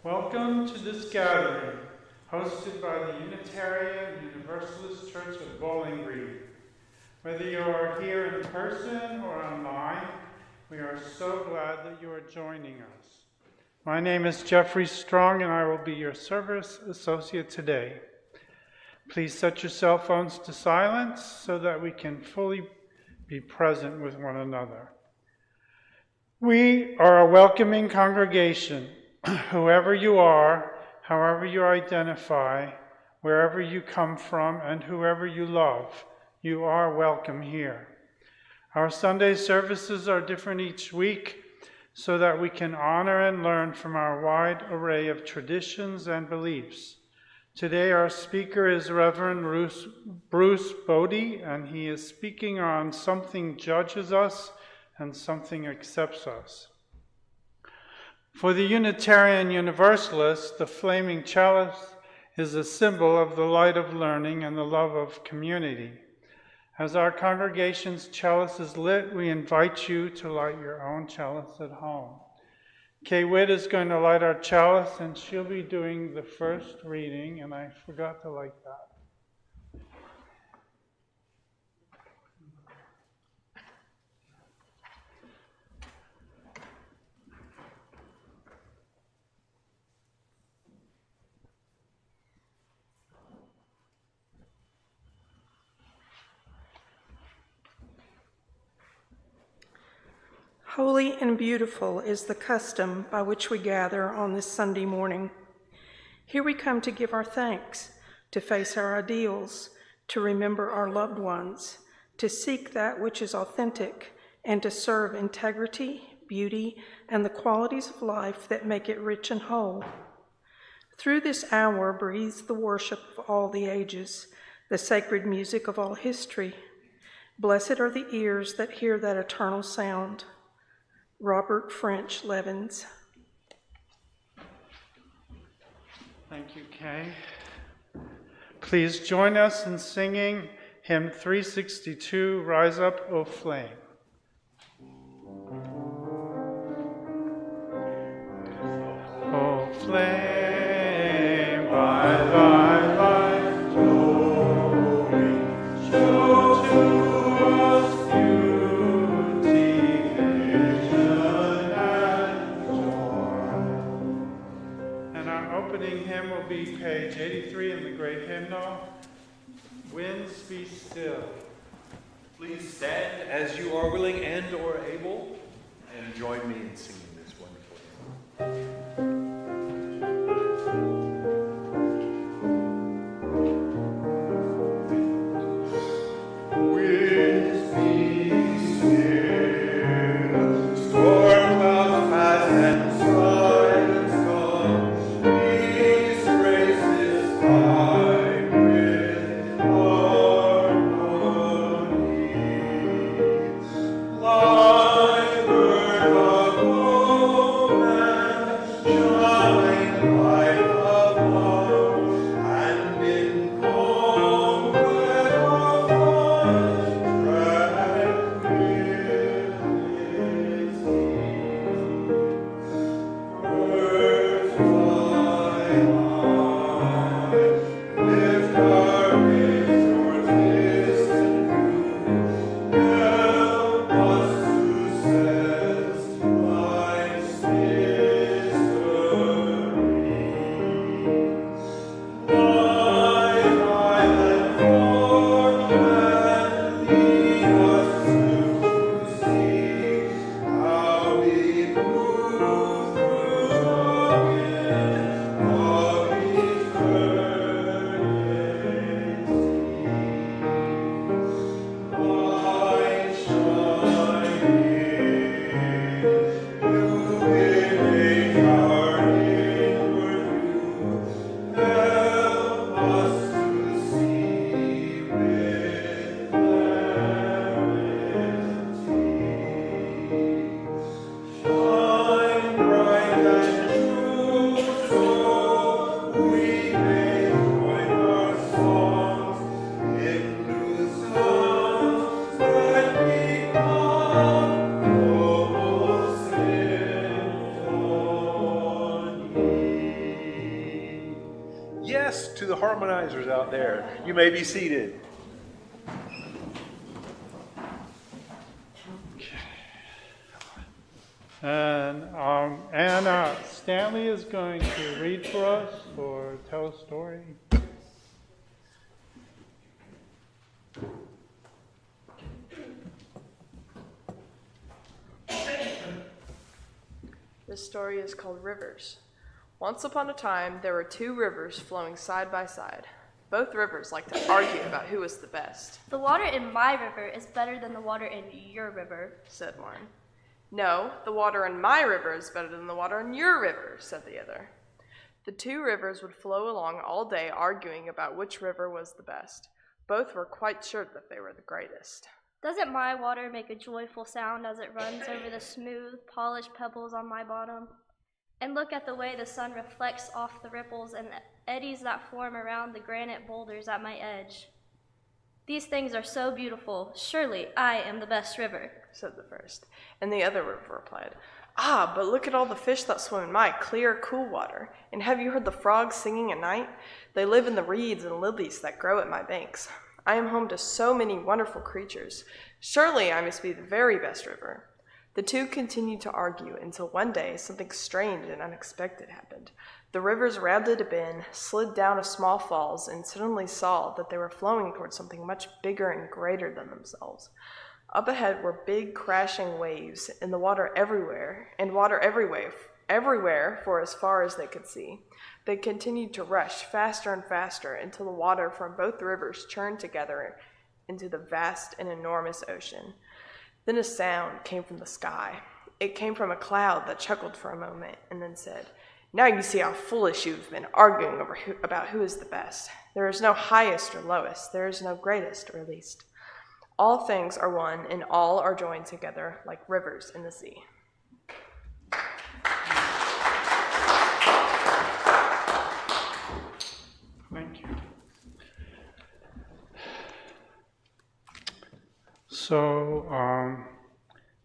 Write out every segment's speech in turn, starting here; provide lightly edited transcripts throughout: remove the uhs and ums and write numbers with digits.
Welcome to this gathering, hosted by the Unitarian Universalist Church of Bowling Green. Whether you are here in person or online, we are so glad that you are joining us. My name is Jeffrey Strong, and I will be your service associate today. Please set your cell phones to silence so that we can fully be present with one another. We are a welcoming congregation. Whoever you are, however you identify, wherever you come from, and whoever you love, you are welcome here. Our Sunday services are different each week so that we can honor and learn from our wide array of traditions and beliefs. Today our speaker is Reverend Bruce Bode, and he is speaking on something judges us and something accepts us. For the Unitarian Universalist, the flaming chalice is a symbol of the light of learning and the love of community. As our congregation's chalice is lit, we invite you to light your own chalice at home. Kay Witt is going to light our chalice, and she'll be doing the first reading, and I forgot to light that. Holy and beautiful is the custom by which we gather on this Sunday morning. Here we come to give our thanks, to face our ideals, to remember our loved ones, to seek that which is authentic, and to serve integrity, beauty, and the qualities of life that make it rich and whole. Through this hour breathes the worship of all the ages, the sacred music of all history. Blessed are the ears that hear that eternal sound. Robert French Levins. Thank you, Kay. Please join us in singing hymn 362, Rise Up, O Flame. O flame, by thy light glowing, show to us beauty, vision, and joy. And our opening hymn will be page 83 in the great hymnal, Winds Be Still. Please stand as you are willing and or able, and join me in singing this wonderful hymn. Thy word of harmonizers out there. You may be seated. And Anna Stanley is going to read for us or tell a story. This story is called Rivers. Once upon a time, there were two rivers flowing side by side. Both rivers liked to argue about who was the best. The water in my river is better than the water in your river, said one. No, the water in my river is better than the water in your river, said the other. The two rivers would flow along all day arguing about which river was the best. Both were quite sure that they were the greatest. Doesn't my water make a joyful sound as it runs over the smooth, polished pebbles on my bottom? And look at the way the sun reflects off the ripples and the eddies that form around the granite boulders at my edge. These things are so beautiful. Surely I am the best river, said the first. And the other river replied, Ah, but look at all the fish that swim in my clear, cool water. And have you heard the frogs singing at night? They live in the reeds and lilies that grow at my banks. I am home to so many wonderful creatures. Surely I must be the very best river. The two continued to argue until one day something strange and unexpected happened. The rivers rounded a bend, slid down a small falls, and suddenly saw that they were flowing towards something much bigger and greater than themselves. Up ahead were big crashing waves, and water everywhere for as far as they could see. They continued to rush faster and faster until the water from both rivers churned together into the vast and enormous ocean. Then a sound came from the sky. It came from a cloud that chuckled for a moment and then said, Now you see how foolish you've been arguing about who is the best. There is no highest or lowest. There is no greatest or least. All things are one, and all are joined together like rivers in the sea. Thank you. So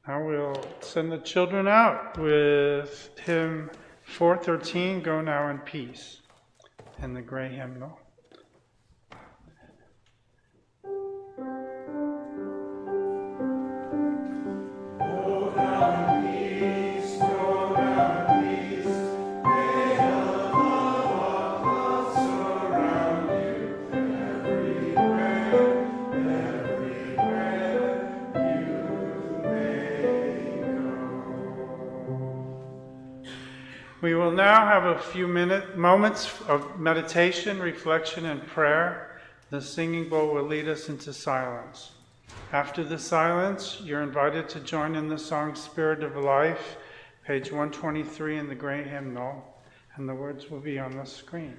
now we'll send the children out with hymn 413, Go Now in Peace, and the gray hymnal. We will now have a few moments of meditation, reflection, and prayer. The singing bowl will lead us into silence. After the silence, you're invited to join in the song Spirit of Life, page 123 in the gray hymnal, and the words will be on the screen.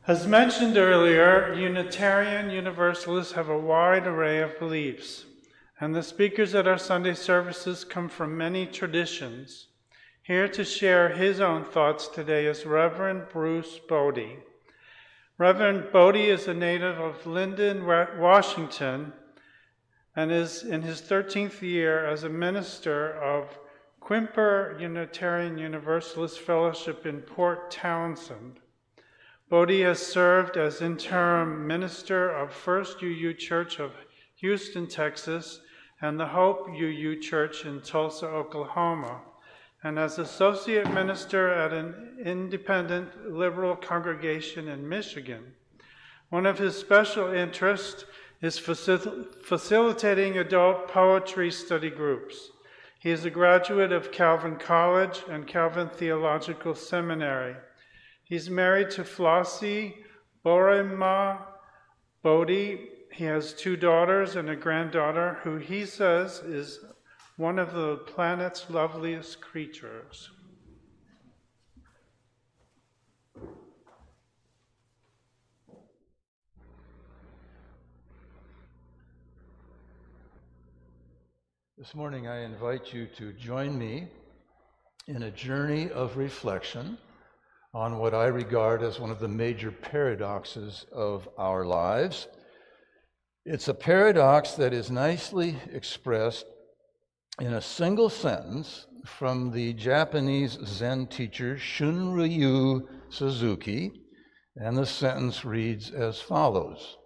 As mentioned earlier, Unitarian Universalists have a wide array of beliefs, and the speakers at our Sunday services come from many traditions. Here to share his own thoughts today is Reverend Bruce Bode. Reverend Bode is a native of Linden, Washington, and is in his 13th year as a minister of Quimper Unitarian Universalist Fellowship in Port Townsend. Bode has served as interim minister of First UU Church of Houston, Texas, and the Hope UU Church in Tulsa, Oklahoma, and as associate minister at an independent liberal congregation in Michigan. One of his special interests is facilitating adult poetry study groups. He is a graduate of Calvin College and Calvin Theological Seminary. He's married to Flossie Borema Bode. He has 2 daughters and a granddaughter who he says is one of the planet's loveliest creatures. This morning I invite you to join me in a journey of reflection on what I regard as one of the major paradoxes of our lives. It's a paradox that is nicely expressed in a single sentence from the Japanese Zen teacher Shunryu Suzuki, and the sentence reads as follows: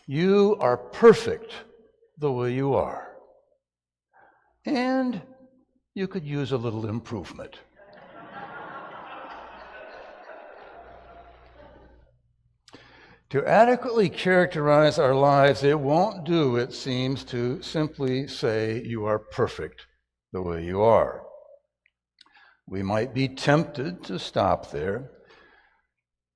"You are perfect the way you are, and you could use a little improvement." To adequately characterize our lives, it won't do, it seems, to simply say you are perfect the way you are. We might be tempted to stop there,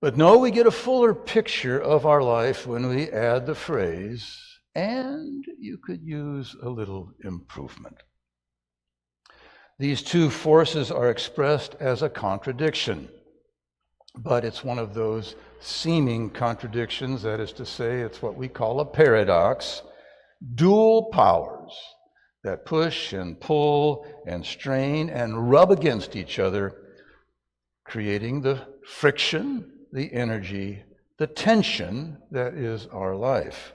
but no, we get a fuller picture of our life when we add the phrase, "and you could use a little improvement." These two forces are expressed as a contradiction, but it's one of those seeming contradictions, that is to say, it's what we call a paradox, dual powers that push and pull and strain and rub against each other, creating the friction, the energy, the tension that is our life.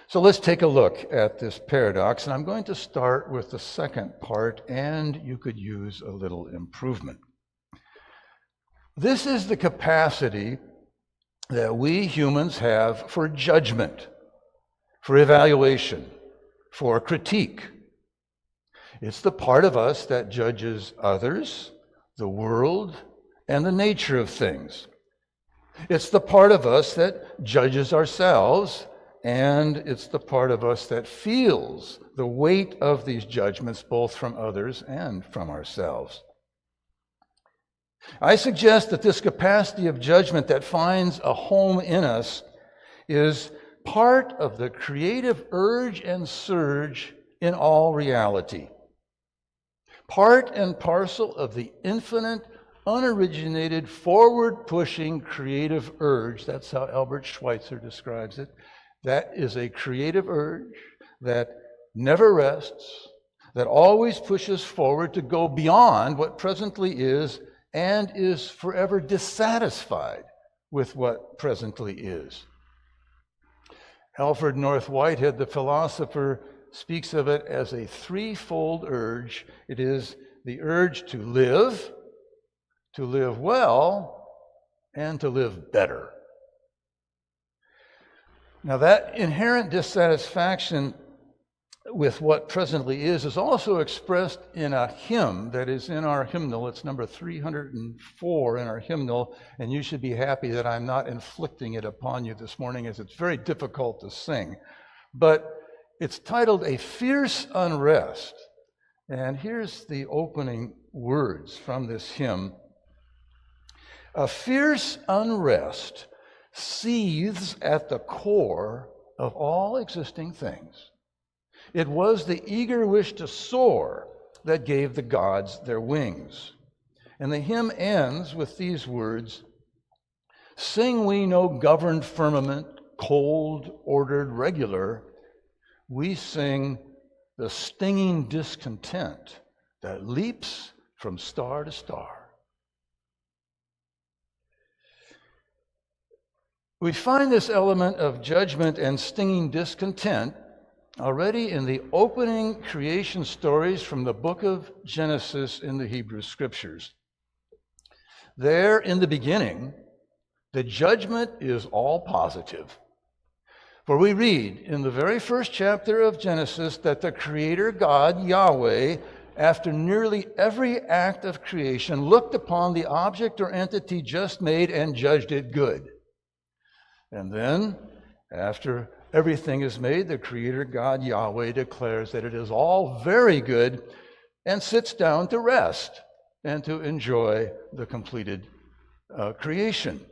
So let's take a look at this paradox, and I'm going to start with the second part, and you could use a little improvement. This is the capacity that we humans have for judgment, for evaluation, for critique. It's the part of us that judges others, the world, and the nature of things. It's the part of us that judges ourselves, and it's the part of us that feels the weight of these judgments, both from others and from ourselves. I suggest that this capacity of judgment that finds a home in us is part of the creative urge and surge in all reality. Part and parcel of the infinite, unoriginated, forward-pushing creative urge. That's how Albert Schweitzer describes it. That is a creative urge that never rests, that always pushes forward to go beyond what presently is, and is forever dissatisfied with what presently is. Alfred North Whitehead, the philosopher, speaks of it as a threefold urge. It is the urge to live well, and to live better. Now, that inherent dissatisfaction with what presently is also expressed in a hymn that is in our hymnal. It's number 304 in our hymnal, and you should be happy that I'm not inflicting it upon you this morning, as it's very difficult to sing. But it's titled "A Fierce Unrest," and here's the opening words from this hymn. "A fierce unrest seethes at the core of all existing things. It was the eager wish to soar that gave the gods their wings. And the hymn ends with these words, "Sing we no governed firmament, cold, ordered, regular. We sing the stinging discontent that leaps from star to star." We find this element of judgment and stinging discontent already in the opening creation stories from the book of Genesis in the Hebrew Scriptures. There, in the beginning, the judgment is all positive. For we read in the very first chapter of Genesis that the Creator God, Yahweh, after nearly every act of creation, looked upon the object or entity just made and judged it good. And then, after everything is made, the Creator God, Yahweh, declares that it is all very good and sits down to rest and to enjoy the completed creation.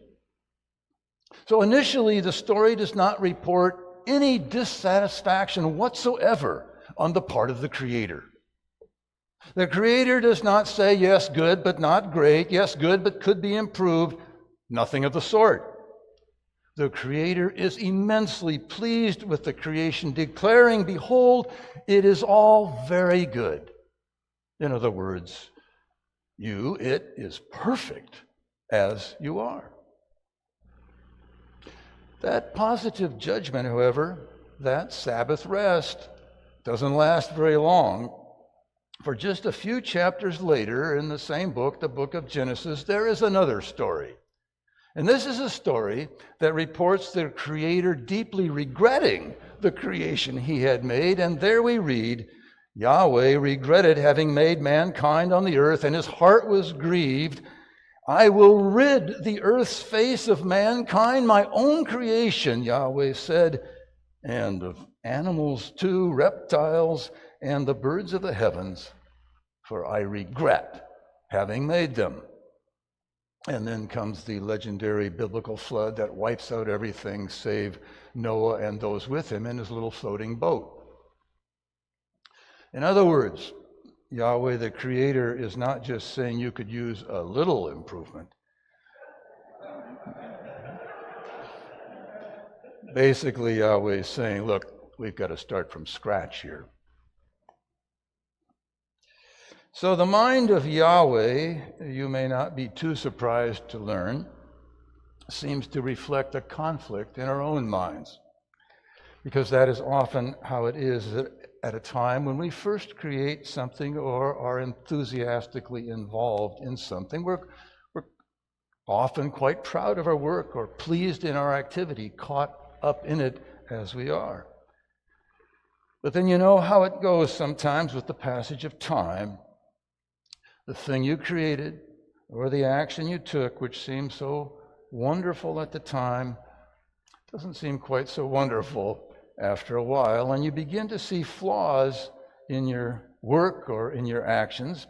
So initially, the story does not report any dissatisfaction whatsoever on the part of the Creator. The Creator does not say, yes, good, but not great, yes, good, but could be improved. Nothing of the sort. The Creator is immensely pleased with the creation, declaring, behold, it is all very good. In other words, it is perfect as you are. That positive judgment, however, that Sabbath rest, doesn't last very long. For just a few chapters later in the same book, the book of Genesis, there is another story. And this is a story that reports the Creator deeply regretting the creation he had made. And there we read, Yahweh regretted having made mankind on the earth, and his heart was grieved. I will rid the earth's face of mankind, my own creation, Yahweh said, and of animals too, reptiles, and the birds of the heavens, for I regret having made them. And then comes the legendary biblical flood that wipes out everything save Noah and those with him in his little floating boat. In other words, Yahweh the Creator is not just saying you could use a little improvement. Basically, Yahweh is saying, look, we've got to start from scratch here. So the mind of Yahweh, you may not be too surprised to learn, seems to reflect a conflict in our own minds, because that is often how it is at a time when we first create something or are enthusiastically involved in something. We're often quite proud of our work or pleased in our activity, caught up in it as we are. But then you know how it goes sometimes with the passage of time. The thing you created or the action you took, which seemed so wonderful at the time, doesn't seem quite so wonderful after a while, and you begin to see flaws in your work or in your actions,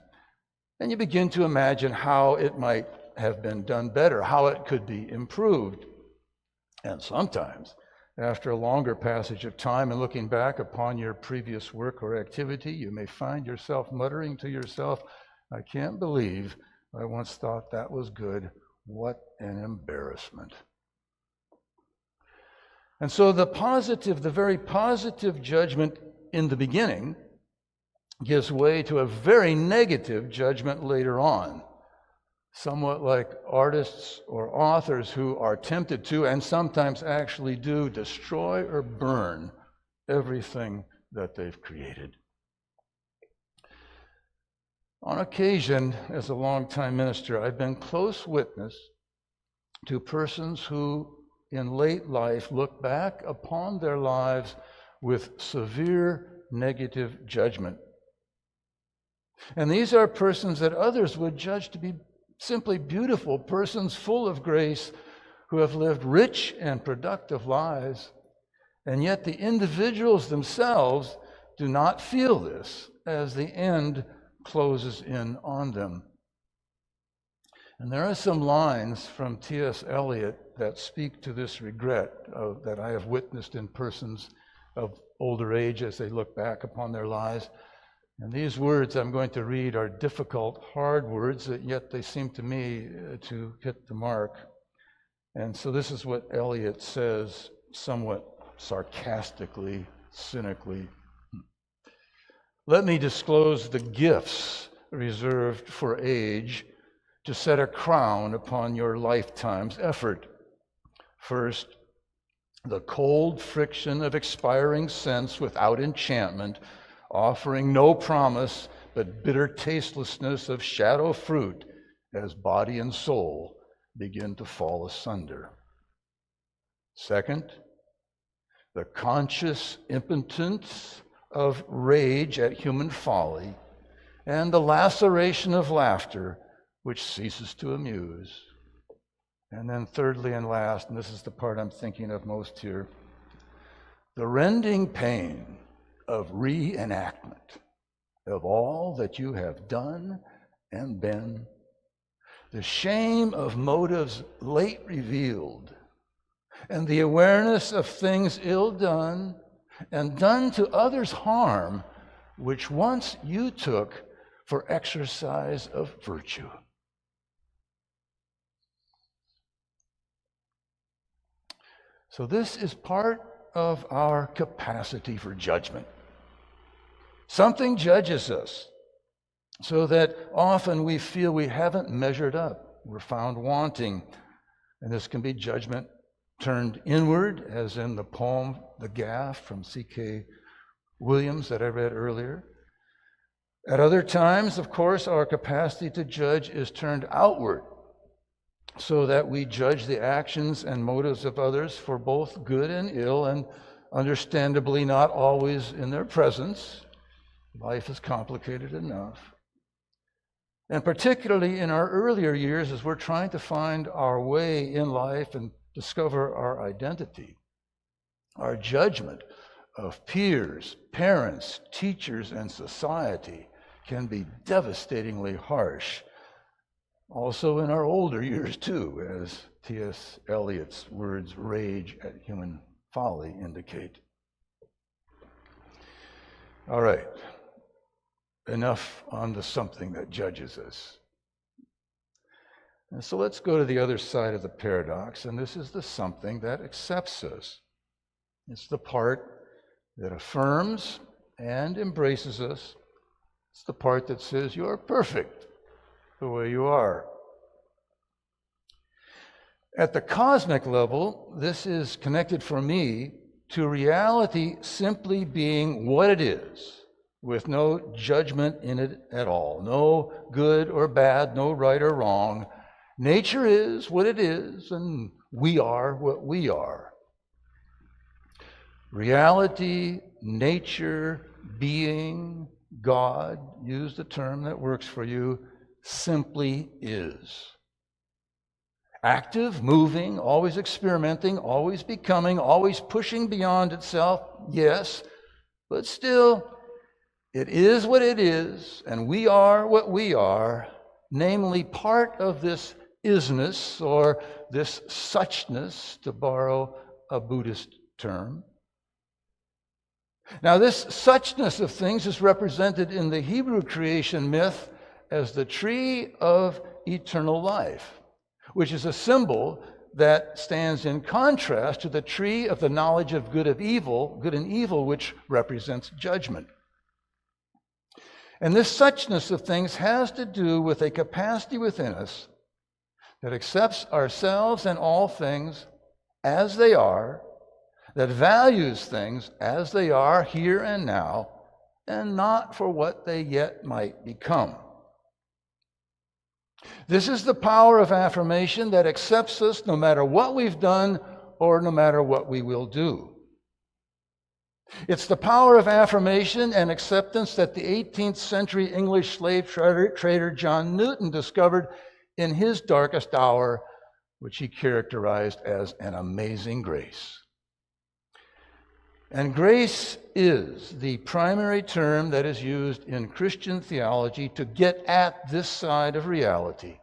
and you begin to imagine how it might have been done better, how it could be improved. And sometimes, after a longer passage of time and looking back upon your previous work or activity, you may find yourself muttering to yourself, I can't believe I once thought that was good. What an embarrassment. And so the very positive judgment in the beginning gives way to a very negative judgment later on. Somewhat like artists or authors who are tempted to, and sometimes actually do, destroy or burn everything that they've created. On occasion, as a longtime minister, I've been close witness to persons who, in late life, look back upon their lives with severe negative judgment. And these are persons that others would judge to be simply beautiful, persons full of grace who have lived rich and productive lives. And yet the individuals themselves do not feel this as the end closes in on them. And there are some lines from T.S. Eliot that speak to this regret that I have witnessed in persons of older age as they look back upon their lives. And these words I'm going to read are difficult, hard words, yet they seem to me to hit the mark. And so this is what Eliot says, somewhat sarcastically, cynically. Let me disclose the gifts reserved for age to set a crown upon your lifetime's effort. First, the cold friction of expiring sense without enchantment, offering no promise but bitter tastelessness of shadow fruit as body and soul begin to fall asunder. Second, the conscious impotence of rage at human folly and the laceration of laughter which ceases to amuse. And then thirdly and last, and this is the part I'm thinking of most here, the rending pain of reenactment of all that you have done and been, the shame of motives late revealed, and the awareness of things ill done and done to others harm, which once you took for exercise of virtue. So this is part of our capacity for judgment. Something judges us so that often we feel we haven't measured up. We're found wanting. And this can be judgment turned inward, as in the poem The Gaff from C.K. Williams that I read earlier. At other times, of course, our capacity to judge is turned outward, so that we judge the actions and motives of others for both good and ill, and understandably not always in their presence. Life is complicated enough. And particularly in our earlier years, as we're trying to find our way in life and discover our identity, our judgment of peers, parents, teachers, and society can be devastatingly harsh. Also in our older years too, as T.S. Eliot's words, rage at human folly, indicate. All right, enough on the something that judges us. And so let's go to the other side of the paradox, and this is the something that accepts us. It's the part that affirms and embraces us. It's the part that says, you're perfect the way you are. At the cosmic level, this is connected for me to reality simply being what it is, with no judgment in it at all, no good or bad, no right or wrong. Nature is what it is, and we are what we are. Reality, nature, being, God, use the term that works for you, simply is. Active, moving, always experimenting, always becoming, always pushing beyond itself, yes, but still, it is what it is, and we are what we are, namely part of this isness, or this suchness, to borrow a Buddhist term. Now, this suchness of things is represented in the Hebrew creation myth as the tree of eternal life, which is a symbol that stands in contrast to the tree of the knowledge of good and evil, which represents judgment. And this suchness of things has to do with a capacity within us that accepts ourselves and all things as they are, that values things as they are here and now, and not for what they yet might become. This is the power of affirmation that accepts us no matter what we've done or no matter what we will do. It's the power of affirmation and acceptance that the 18th century English slave trader John Newton discovered in his darkest hour, which he characterized as an amazing grace. And grace is the primary term that is used in Christian theology to get at this side of reality.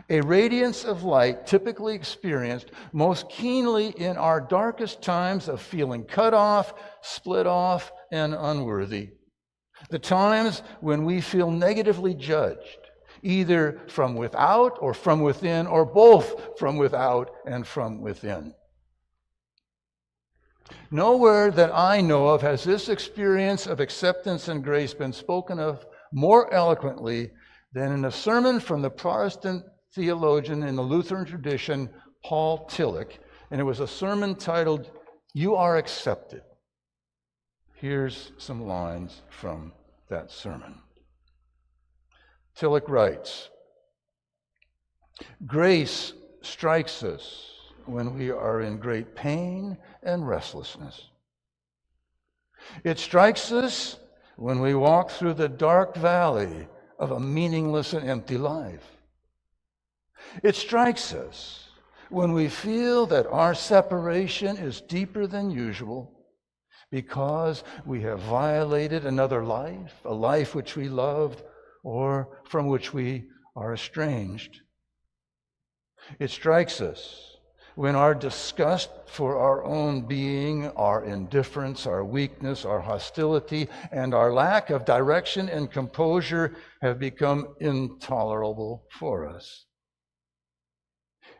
A radiance of light typically experienced most keenly in our darkest times of feeling cut off, split off, and unworthy. the times when we feel negatively judged, either from without or from within, or both from without and from within. Nowhere that I know of has this experience of acceptance and grace been spoken of more eloquently than in a sermon from the Protestant theologian in the Lutheran tradition, Paul Tillich, and it was a sermon titled, "You Are Accepted." Here's some lines from that sermon. Tillich writes, "Grace strikes us when we are in great pain and restlessness. It strikes us when we walk through the dark valley of a meaningless and empty life. It strikes us when we feel that our separation is deeper than usual because we have violated another life, a life which we loved or from which we are estranged. It strikes us when our disgust for our own being, our indifference, our weakness, our hostility, and our lack of direction and composure have become intolerable for us.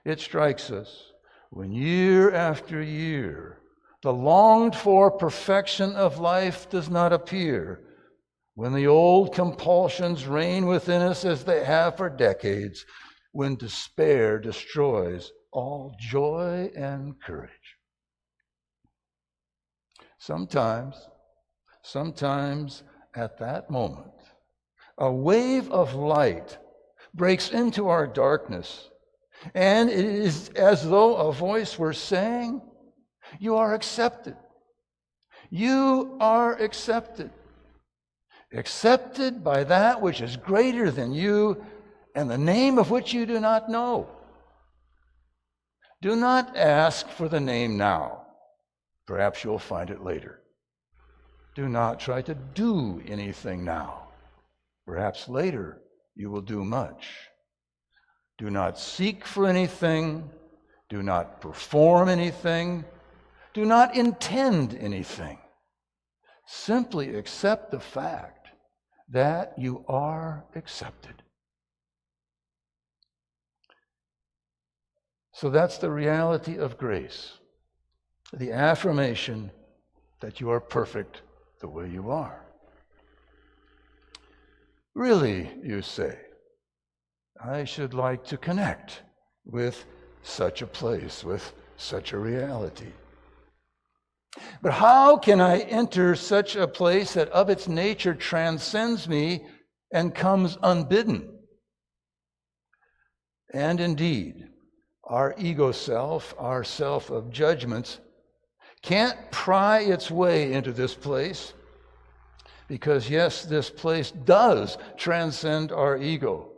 It strikes us when year after year the longed-for perfection of life does not appear, when the old compulsions reign within us as they have for decades, when despair destroys all joy and courage. Sometimes at that moment, a wave of light breaks into our darkness, and it is as though a voice were saying, "You are accepted. You are accepted. Accepted by that which is greater than you, and the name of which you do not know. Do not ask for the name now. Perhaps you'll find it later. Do not try to do anything now. Perhaps later you will do much. Do not seek for anything. Do not perform anything. Do not intend anything. Simply accept the fact that you are accepted." So that's the reality of grace, the affirmation that you are perfect the way you are. Really, you say, I should like to connect with such a place, with such a reality. But how can I enter such a place that of its nature transcends me and comes unbidden? And indeed, our ego self, our self of judgments, can't pry its way into this place because, yes, this place does transcend our ego.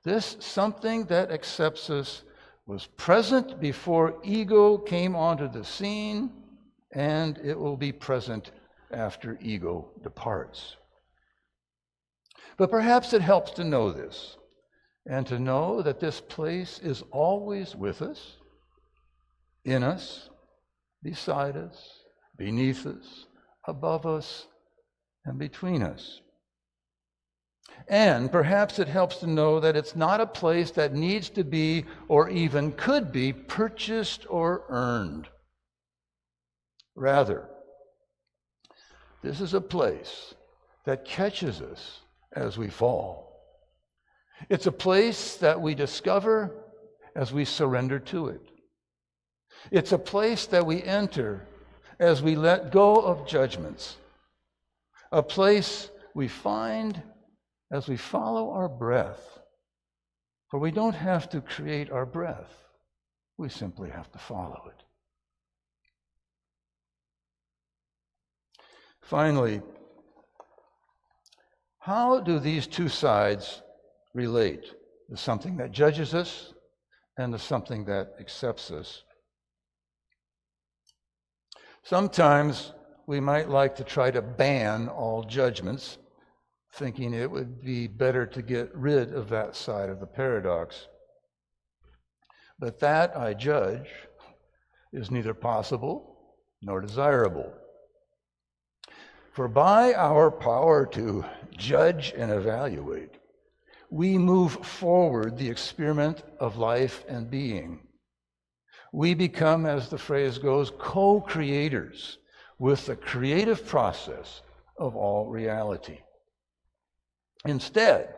This something that accepts us was present before ego came onto the scene, and it will be present after ego departs. But perhaps it helps to know this, and to know that this place is always with us, in us, beside us, beneath us, above us, and between us. And perhaps it helps to know that it's not a place that needs to be, or even could be, purchased or earned. Rather, this is a place that catches us as we fall. It's a place that we discover as we surrender to it. It's a place that we enter as we let go of judgments. A place we find as we follow our breath. For we don't have to create our breath. We simply have to follow it. Finally, how do these two sides relate? The something that judges us and the something that accepts us. Sometimes we might like to try to ban all judgments, thinking it would be better to get rid of that side of the paradox. But that, I judge, is neither possible nor desirable. For by our power to judge and evaluate, we move forward the experiment of life and being. We become, as the phrase goes, co-creators with the creative process of all reality. Instead,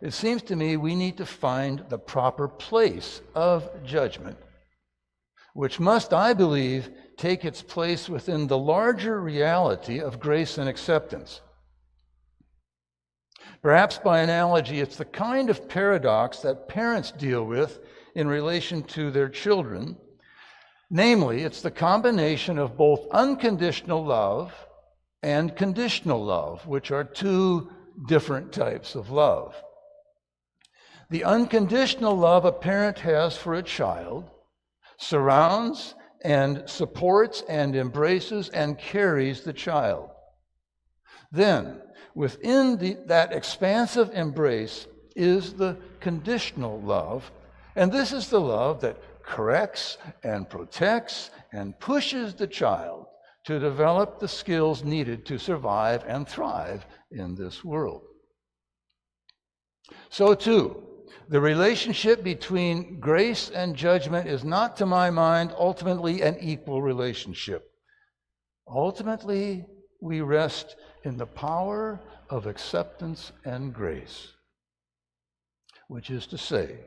it seems to me we need to find the proper place of judgment, which must, I believe, take its place within the larger reality of grace and acceptance. Perhaps by analogy, it's the kind of paradox that parents deal with in relation to their children. Namely, it's the combination of both unconditional love and conditional love, which are two different types of love. The unconditional love a parent has for a child surrounds and supports and embraces and carries the child. Then, within that expansive embrace is the conditional love, and this is the love that corrects and protects and pushes the child to develop the skills needed to survive and thrive in this world. So too, the relationship between grace and judgment is not, to my mind, ultimately an equal relationship. Ultimately, we rest in the power of acceptance and grace, which is to say,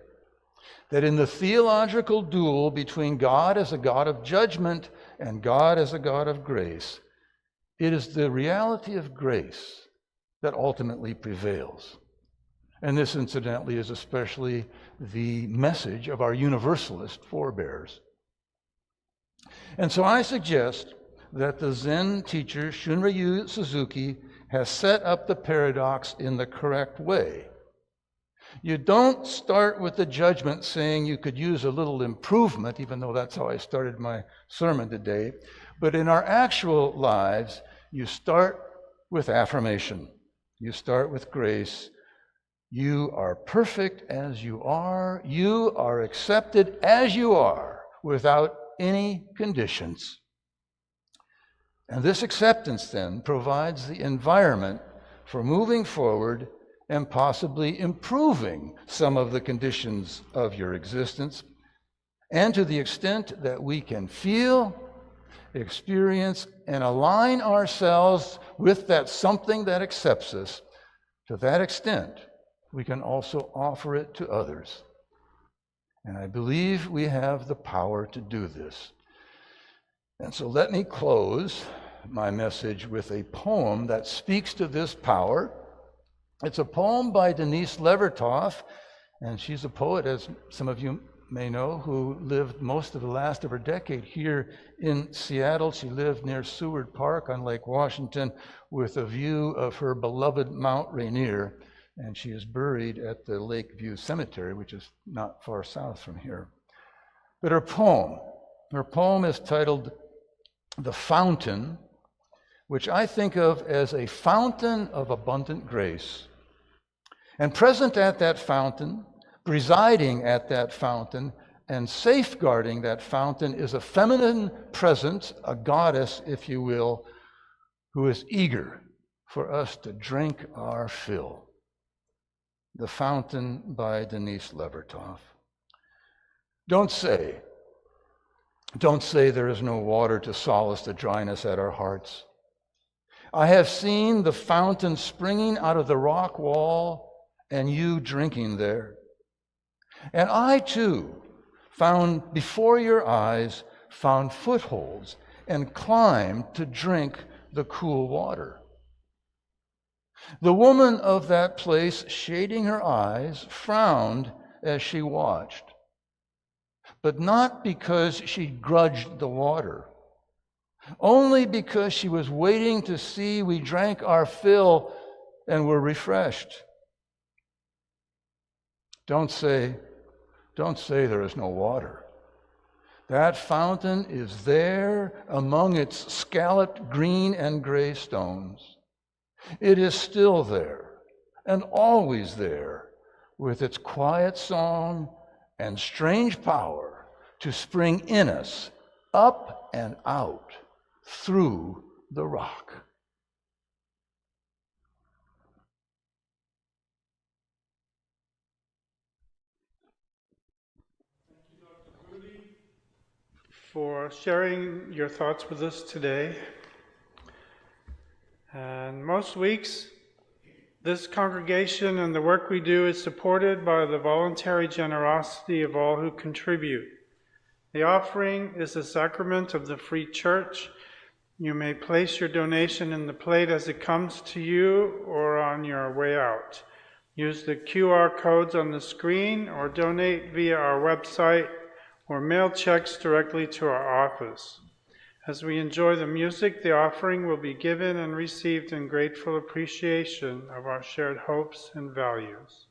that in the theological duel between God as a God of judgment and God as a God of grace, it is the reality of grace that ultimately prevails. And this, incidentally, is especially the message of our Universalist forebears. And so I suggest that the Zen teacher Shunryu Suzuki has set up the paradox in the correct way. You don't start with the judgment saying you could use a little improvement, even though that's how I started my sermon today. But in our actual lives, you start with affirmation. You start with grace. You are perfect as you are. You are accepted as you are, without any conditions. And this acceptance then provides the environment for moving forward and possibly improving some of the conditions of your existence. And to the extent that we can feel, experience, and align ourselves with that something that accepts us, to that extent, we can also offer it to others. And I believe we have the power to do this. And so let me close my message with a poem that speaks to this power. It's a poem by Denise Levertov, and she's a poet, as some of you may know, who lived most of the last of her decade here in Seattle. She lived near Seward Park on Lake Washington with a view of her beloved Mount Rainier, and she is buried at the Lakeview Cemetery, which is not far south from here. But her poem is titled The Fountain, which I think of as a fountain of abundant grace. And present at that fountain, presiding at that fountain, and safeguarding that fountain is a feminine presence, a goddess, if you will, who is eager for us to drink our fill. The Fountain by Denise Levertov. Don't say there is no water to solace the dryness at our hearts. I have seen the fountain springing out of the rock wall and you drinking there. And I too found before your eyes, found footholds and climbed to drink the cool water. The woman of that place, shading her eyes, frowned as she watched, but not because she grudged the water, only because she was waiting to see we drank our fill and were refreshed. Don't say there is no water. That fountain is there among its scalloped green and gray stones. It is still there and always there, with its quiet song and strange power to spring in us, up and out, through the rock. for sharing your thoughts with us today. And most weeks, this congregation and the work we do is supported by the voluntary generosity of all who contribute. The offering is the sacrament of the free church. You may place your donation in the plate as it comes to you or on your way out. Use the QR codes on the screen or donate via our website or mail checks directly to our office. As we enjoy the music, the offering will be given and received in grateful appreciation of our shared hopes and values.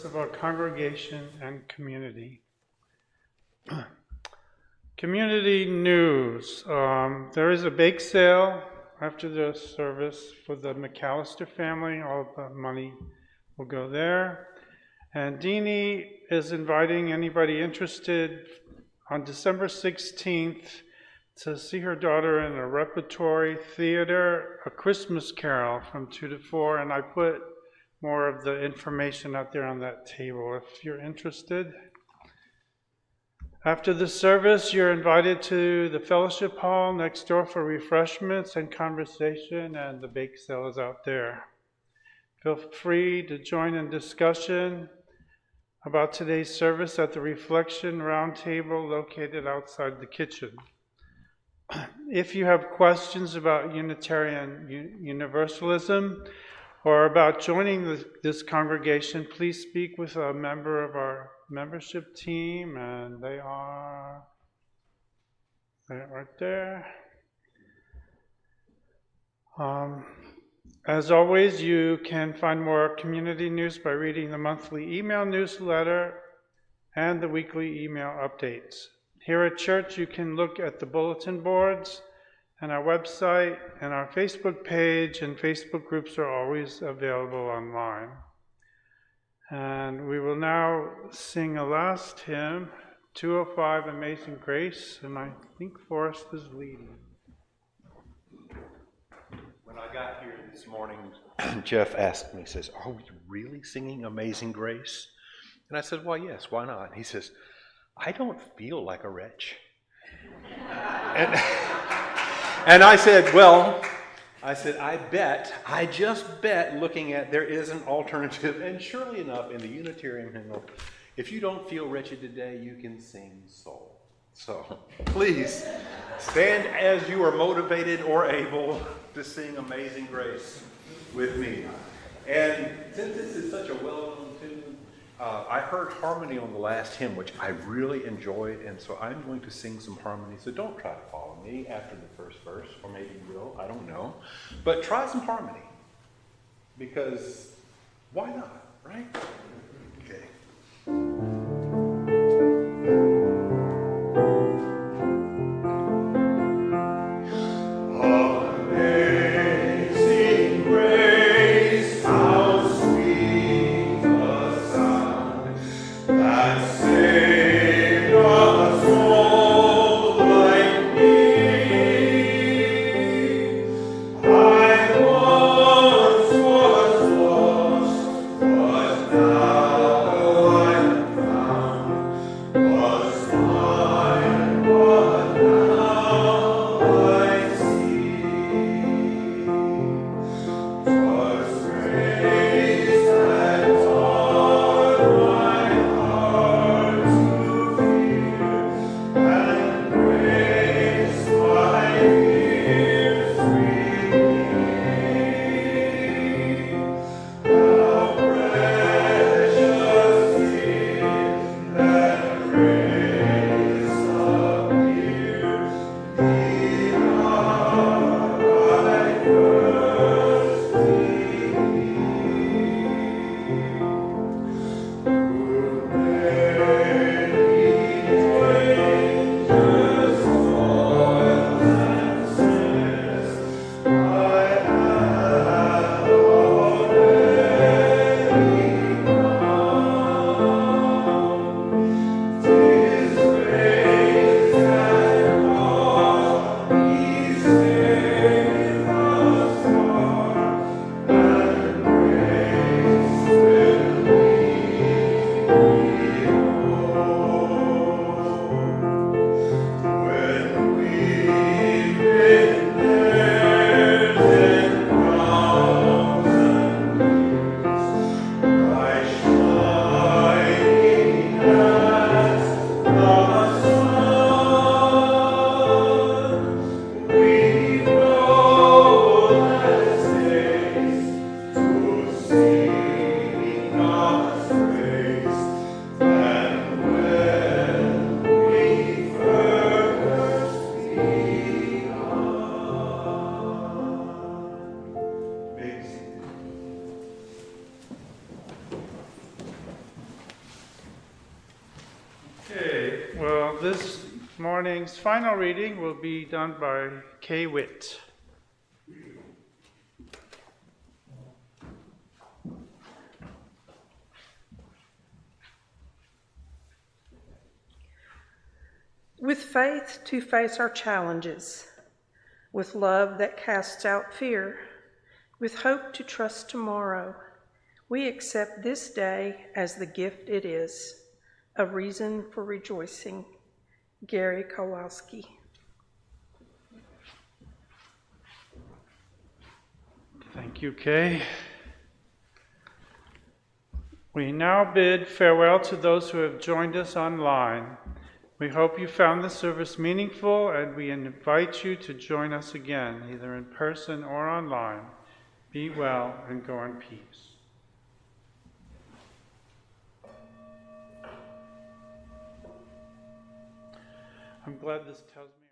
Of our congregation and community. Community news. There is a bake sale after the service for the McAllister family. All the money will go there. And Deanie is inviting anybody interested on December 16th to see her daughter in a repertory theater, A Christmas Carol from 2 to 4, and I put more of the information out there on that table if you're interested. After the service, you're invited to the fellowship hall next door for refreshments and conversation, and the bake sale is out there. Feel free to join in discussion about today's service at the Reflection Roundtable located outside the kitchen. If you have questions about Unitarian Universalism or about joining this congregation, please speak with a member of our membership team, and they are right there. As always, you can find more community news by reading the monthly email newsletter and the weekly email updates. Here at church, you can look at the bulletin boards and our website and our Facebook page, and Facebook groups are always available online. And we will now sing a last hymn, 205, Amazing Grace, and I think Forrest is leading. When I got here this morning, Jeff asked me, he says, "Are we really singing Amazing Grace?" And I said, "Well, yes, why not?" He says, "I don't feel like a wretch." And I said, I just bet, looking at, there is an alternative, and surely enough, in the Unitarian hymnal, if you don't feel wretched today, you can sing soul. So please stand as you are motivated or able to sing Amazing Grace with me. And since this is such a well-known tune, I heard harmony on the last hymn, which I really enjoyed, and so I'm going to sing some harmony. So don't try to follow me after the first verse, or maybe you will, I don't know. But try some harmony, because why not, right? Okay. This morning's final reading will be done by Kay Witt. With faith to face our challenges, with love that casts out fear, with hope to trust tomorrow, we accept this day as the gift it is, a reason for rejoicing. Gary Kowalski. Thank you, Kay. We now bid farewell to those who have joined us online. We hope you found the service meaningful, and we invite you to join us again, either in person or online. Be well and go in peace. I'm glad this tells me.